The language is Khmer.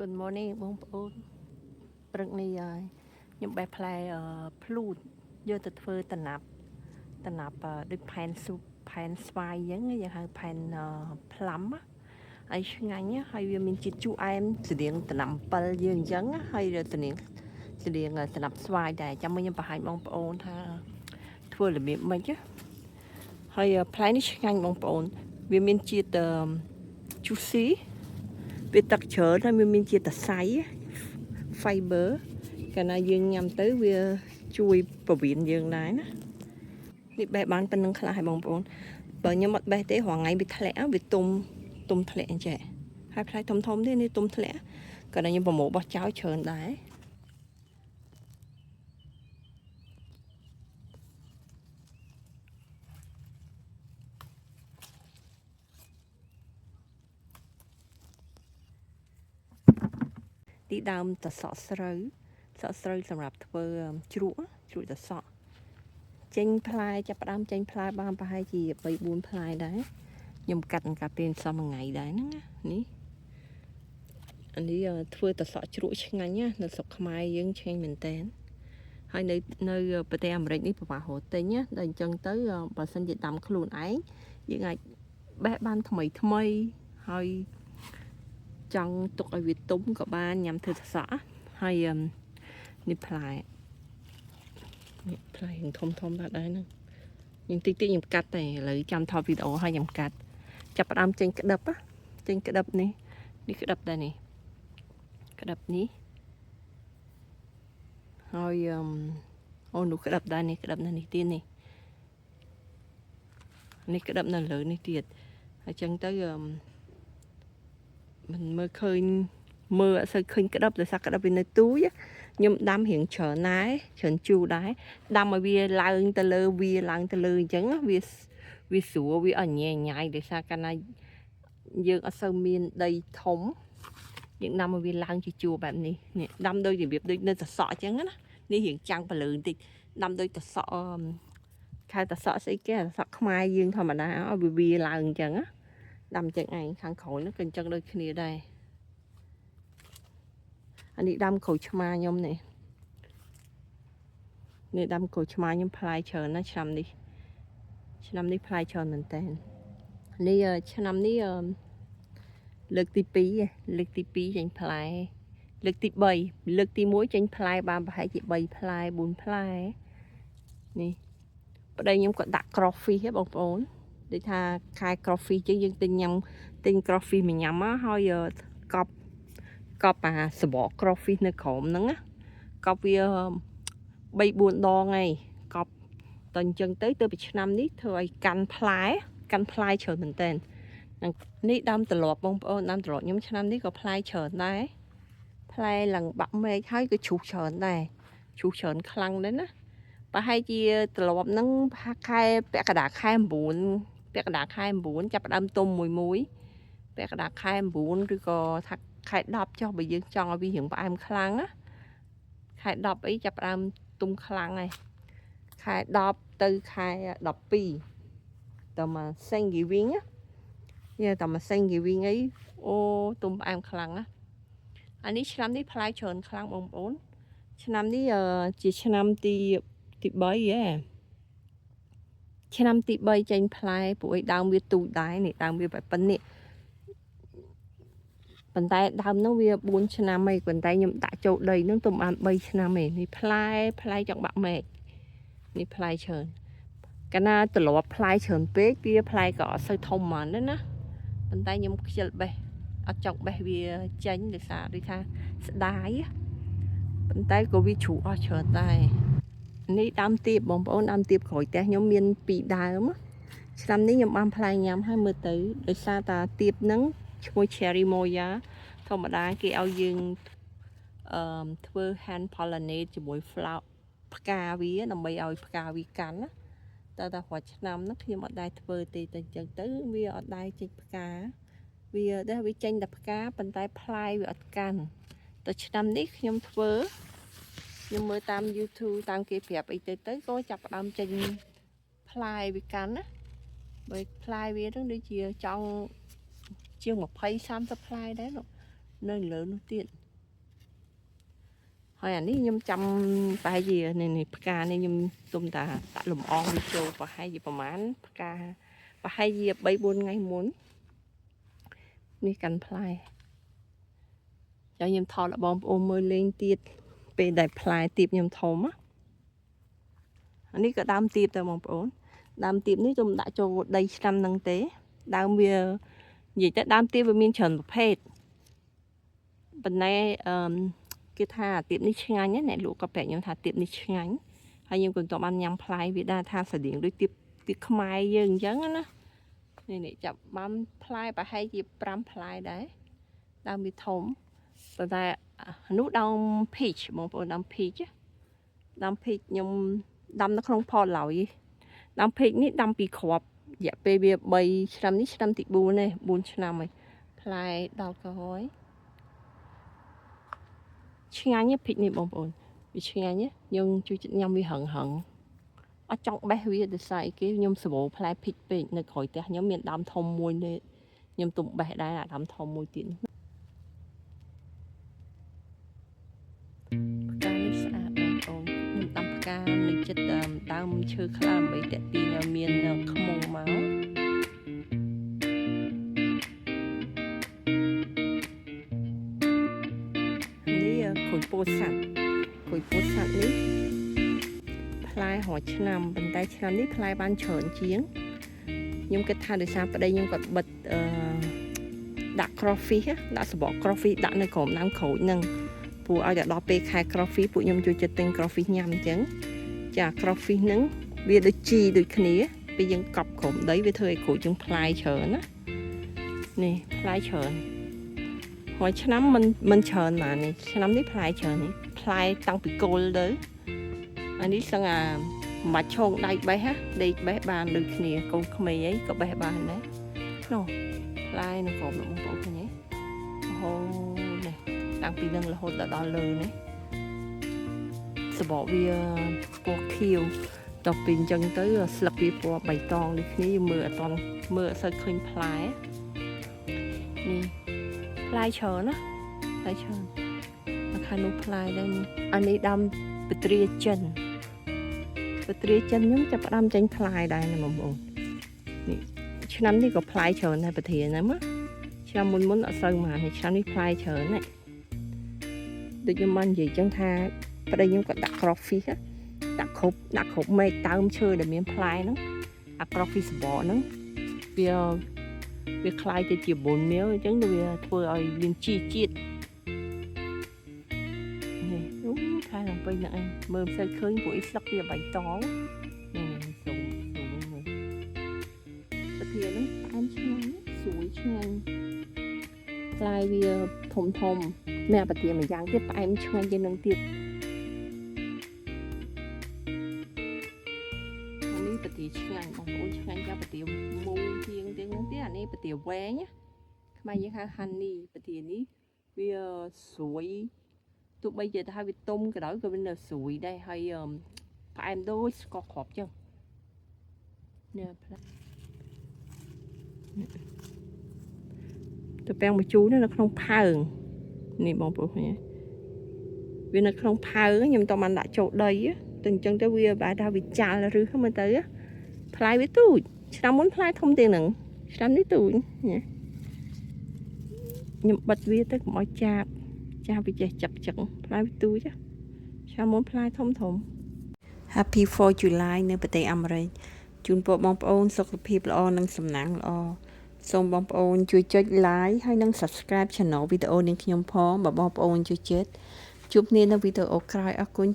Good morning បងប្អូនព្រឹកនេះខ្ញុំបេះផ្លែភ្លូតយកទៅធ្វើតំណាប់ដូចផែនស៊ុបផែនស្វាយអញ្ចឹងយើងហៅផែនផ្លាំហើយឆ្ងាញ់ហើយវាមានជាតិជូរអែមស្តៀងតំណាំ7យើងអញ្ចឹងហើយស្តៀងតំណាប់ស្វាយដែរចាំខ្ញុំបង្ហាញបងប្អូនថាធ្វើរបៀបម៉េចហើយផ្លែនេះឆ្ងាញ់បងប្អូនវាមានជាតិjuicy វាទឹកច្រើនហើយវាមានជាតិសៃ fiber កាលណាយើងញ៉ាំទៅវាជួយប្រវៀនយើងដែរណានេះបេះបានប៉ុណ្្នឹងខ្លះហើយបងប្អូនបើខ្ញុំអត់បេះទេរាល់ថ្ងៃវាធ្លាក់វាទុំធ្លាក់អញ្ចឹងហើយផ្លែធំទេនេះទុំធ្លាក់កាលណាខ្ញុំប្រមូលបោះចោលច្រើនដែរទីដើមតសក់ស្រូវសម្រាប់ធ្វើជ្រក់តសក់ចេញផ្លែចាប់ផ្ដើមចេញផ្លែបានប្រហែលជា3-4ផ្លែដែរខ្ញុំកាត់ពេលសំមួយថ្ងៃដែរហ្នឹងណានេះអានេះធ្វើតសក់ជ្រក់ឆ្ងាញ់ណានៅស្រុកខ្មែរយើងឆ្ងាញ់មែនតើហើយនៅប្រទេសអាមេរិកនេះពិបាករកទិញណាដល់អញ្ចឹងទៅបើសិនជាដាំខ្លួនឯងយើងអាចបេះបានថ្មីហើយចង់ទុកឲ្យវាទុំក៏បានញ៉ាំធ្វើតសក់ហើយនេះផ្លែធំដែរហ្នឹងខ្ញុំតិចខ្ញុំកាត់តែឥឡូវចាំថតវីដេអូហើយខ្ញុំកាត់ចាប់ផ្ដើមចេញក្តឹបនេះក្តឹបដែរនេះក្តឹបនេះហើយអូនោះក្តឹបដែរនេះក្តឹបនេះទៀតនេះក្តឹបនៅលើនេះទៀតហើយចឹងទៅមិនមើលឃើញអត់សូវឃើញក្តឹបដោយសារក្តឹបវានៅទូចខ្ញុំដាំរៀងច្រើនដែរច្រើនជូរដែរដាំឲ្យវាឡើងទៅលើអញ្ចឹងវាស្រួលវាអញញ៉ាយដោយសារកាលណាយើងអត់សូវមានដីធំយើងដាំឲ្យវាឡើងជាជួរបែបនេះដាំដូចរបៀបដូចនៅតសក់អញ្ចឹងណានេះរៀងចាំងពលឺបន្តិចដាំដូចតសក់ខែតសក់ស្អីគេតសក់ខ្មែរយើងធម្មតាឲ្យវាឡើងអញ្ចឹងណាដាំអញ្ចឹងឯងខាងក្រោយនោះក៏អញ្ចឹងដូចគ្នាដែរអានេះដាំក្រូចឆ្មាខ្ញុំនេះដាំក្រូចឆ្មាខ្ញុំផ្លែច្រើនណាឆ្នាំនេះផ្លែច្រើនមែនតើនេះឆ្នាំនេះលើកទី2ចេញផ្លែលើកទី3លើកទី1ចេញផ្លែបានប្រហែលជា3ផ្លែ4ផ្លែនេះប្តីខ្ញុំក៏ដាក់ coffee ហ៎បងប្អូនដូចថាខែ coffee ចឹងយើងទិញ coffee មកញ៉ាំហើយកប់សបក coffee នៅក្រោមហ្នឹងណាកប់វា3-4 ដងហើយកប់តអញ្ចឹងទៅពីឆ្នាំនេះធ្វើឲ្យកាន់ផ្លែច្រើនមែនតើនេះដើមត្រឡប់បងប្អូនដើមត្រឡប់ខ្ញុំឆ្នាំនេះក៏ផ្លែច្រើនដែរផ្លែឡើងបាក់មែកហើយក៏ជ្រុះច្រើនដែរខ្លាំងដែរណាប្រហែលជាត្រឡប់ហ្នឹងខែពាក់កណ្ដាលខែ9ចាប់ផ្ដើមទុំមួយពាក់កណ្ដាលខែ9ឬក៏ថាខែ10ចុះបើយើងចង់ឲ្យវារៀងផ្អែមខ្លាំងណាខែ10អីចាប់ផ្ដើមទុំខ្លាំងហើយខែ10ទៅខែ12តមក Thanksgiving ណាតមក Thanksgiving អីអូទុំផ្អែមខ្លាំងណាអានេះឆ្នាំនេះផ្លែច្រើនខ្លាំងបងប្អូនឆ្នាំនេះជាឆ្នាំទី3ហ៎ឆ្នាំទី3ចេញផ្លែព្រោះឯដើមវាទូចដែរនេះដើមវាប៉ុណ្ណេះប៉ុន្តែដើមហ្នឹងវា4ឆ្នាំហើយប៉ុន្តែខ្ញុំដាក់ចូលដីហ្នឹងទុំបាន3ឆ្នាំឯងនេះផ្លែចង់បាក់មែកនេះផ្លែច្រើនកាលណាត្រឡប់ផ្លែច្រើនពេកវាផ្លែក៏អត់សូវធំហ្មងណាប៉ុន្តែខ្ញុំខ្ជិលបេះអត់ចង់បេះវាចេញដោយសារដូចថាស្ដាយប៉ុន្តែក៏វាជ្រុះអស់ច្រើនដែរនេះដើមទៀបបងប្អូនដើមទៀបក្រោយផ្ទះខ្ញុំមាន2ដើមឆ្នាំនេះខ្ញុំបានផ្លែញ៉ាំហើយមើលទៅដោយសារតាទៀបហ្នឹងឈ្មោះ Cherry Moya ធម្មតាគេឲ្យយើងធ្វើ hand pollinate ជាមួយ flower ផ្កាវាដើម្បីឲ្យផ្កាវាកាន់ណាតែរាល់ឆ្នាំហ្នឹងខ្ញុំអត់ដែរធ្វើទេតែអញ្ចឹងទៅវាអត់ដែរចេញផ្កាវាចេញតែផ្កាប៉ុន្តែផ្លែវាអត់កាន់តែឆ្នាំនេះខ្ញុំមើលតាម YouTube តាមគេប្រាប់អីទៅក៏ចាប់ផ្ដើមចេញផ្លែវាកាន់ណាបើផ្លែវាហ្នឹងដូចជាចង់ជាង20-30ផ្លែដែរ nơi lớn nó tiện hồi ảnh đi nhung chăm bài gì này ca này nhung tôm ta tạ lùm on đi châu và hay gìประมาณca và hay gì 3-4 ngày muốnนี่กันพลายcho nhầm thò là bom ôm mơ lên tiệt về đại phai tiệp nhầm thò á anh ấy có đam tiệp tao mong ổn đam tiệp ní tụm đã cho đây trăm năng tế đam bia gì tới đam tiệp với miên trần một hết bên này cái thà tiệp ní ngay nhé này lũ có vẻ nhầm thà tiệp ní ngay hay nhầm còn tụm ăn nhầm phai vì đa tha sử điện đôi tiệp tiệp mai dừng dấn á này này chập bám phai và hay gì pram phai đấy đang bị thủngแต่นู้ดำพีชมองไปดำพีชยมดำนักลงพอเหล่าอีดำพีชนี่ดำปีขวบอย่าไปเบียใบชนนี่ชนติบูเนี่ยบุญชนเลยพลายดอกกระห้อยช่างเนี่ยพีชนี่มองไปวิช่างเนี่ยยังช่วยยังมีหังở trong bé huy để xài cái nhom sầuพลายพีชเป็นในข่อยแต่ยมเมียนดำทอมมวยเนี่ยยมตุ่มแบะได้อะดำทอมมวยตีนចិត្តដើមឈើខ្លាំងបីតាក់ទីមានខ្មុំមកនេះខូចពោធិ៍សាត់នេះផ្លែរហឆ្នាំប៉ុន្តែឆ្នាំនេះផ្លែបានច្រើនជាងខ្ញុំគិតថាដោយសារប្តីខ្ញុំគាត់បិទដាក់ coffee ដាក់សបក coffee ដាក់នៅក្រោមដើមក្រូចហ្នឹងពួកឲ្យតែដល់ពេលខែ coffee ពួកខ្ញុំជួយចិត្តទិញ coffee ញ៉ាំអញ្ចឹងចា coffee ហ្នឹងវាដូចជីដូចគ្នាពេលយើងកប់ក្រោមដីវាធ្វើឲ្យក្រូចយើងផ្លែច្រើនណានេះផ្លែច្រើនហើយឆ្នាំមិនច្រើនណាស់នេះឆ្នាំនេះផ្លែច្រើននេះផ្លែតាំងពីគល់ទៅអានេះសឹងអាមកឆោងដៃបេះដេកបេះបានដូចគ្នាកូនក្មេងអីក៏បេះបានដែរនោះផ្លែនៅក្រោមបងប្អូនឃើញទេអូនេះតាំងពីនឹងរហូតដល់លើនេះសបកវាពណ៌ខៀវតទៅអញ្ចឹងទៅស្លឹកវាពណ៌បៃតងដូចគ្នាមើលអត់សូវឃើញផ្លែនេះផ្លែច្រើនណាផ្លែច្រើនមកខាងនោះផ្លែដែរនេះអានេះដាំពត្រាចិនខ្ញុំចាប់ផ្ដើមចេញផ្លែដែរណាបងប្អូននេះឆ្នាំនេះក៏ផ្លែច្រើនដែរពត្រាហ្នឹងណាឆ្នាំមុនអត់សូវមកឆ្នាំនេះផ្លែច្រើនណាដូចខ្ញុំបាននិយាយចឹងថាប្តីខ្ញុំក៏ដាក់ coffee ដាក់គ្រប់មេឃដើមឈើដែលមានផ្លែហ្នឹងអា coffee សបកហ្នឹងវាคล้ายទៅជាប៊ុនមៀវអញ្ចឹងវាធ្វើឲ្យមានជីជាតិនេះអូខែឡើងពេញហ្នឹងឯងមើលមិនសូវឃើញព្រោះស្លឹកវាបៃតងនេះសូមមើលប្រធានហ្នឹងផ្អែមឆ្ងាញ់ស្រួយឆ្ងាញ់ផ្លែវាធំមានប្រធានមួយយ៉ាងទៀតផ្អែមឆ្ងាញ់ជាងនឹងទៀតប្រទាឆ្ងាញ់បងប្អូនឆ្ងាញ់យ៉ាងប្រទាមូជាងទៀតហ្នឹងទៀតអានេះប្រទាវែងខ្មែរយើងហៅ honey ប្រទានេះវាស្រួយទោះបីជាថាវាទុំក៏ដោយក៏វានៅស្រួយដែរហើយផ្អែមដូចស្ករគ្រាប់ចឹងនេះផ្លែទៅពាំងម្ជូរនៅក្នុងផើងនេះបងប្អូនឃើញវានៅក្នុងផើងខ្ញុំតបានដាក់ចូលដីទៅអញ្ចឹងទៅវាបែរថាវាចាល់ឬមើលទៅផ្លែវាទូចឆ្នាំមុនផ្លែធំទាំងហ្នឹងឆ្នាំនេះទូចខ្ញុំបិទវាទៅកុំឲ្យចាបវាចេះចឹកផ្លែវាទូចឆ្នាំមុនផ្លែធំ Happy 4 July នៅប្រទេសអាមេរិកជូនពរបងប្អូនសុខភាពល្អនិងសំណាងល្អសូមបងប្អូនជួយចុច like ហើយនិង subscribe channel វីដេអូនាងខ្ញុំផងបើបងប្អូនជួយចិត្តជួបគ្នានៅវីដេអូក្រោយអរគុណ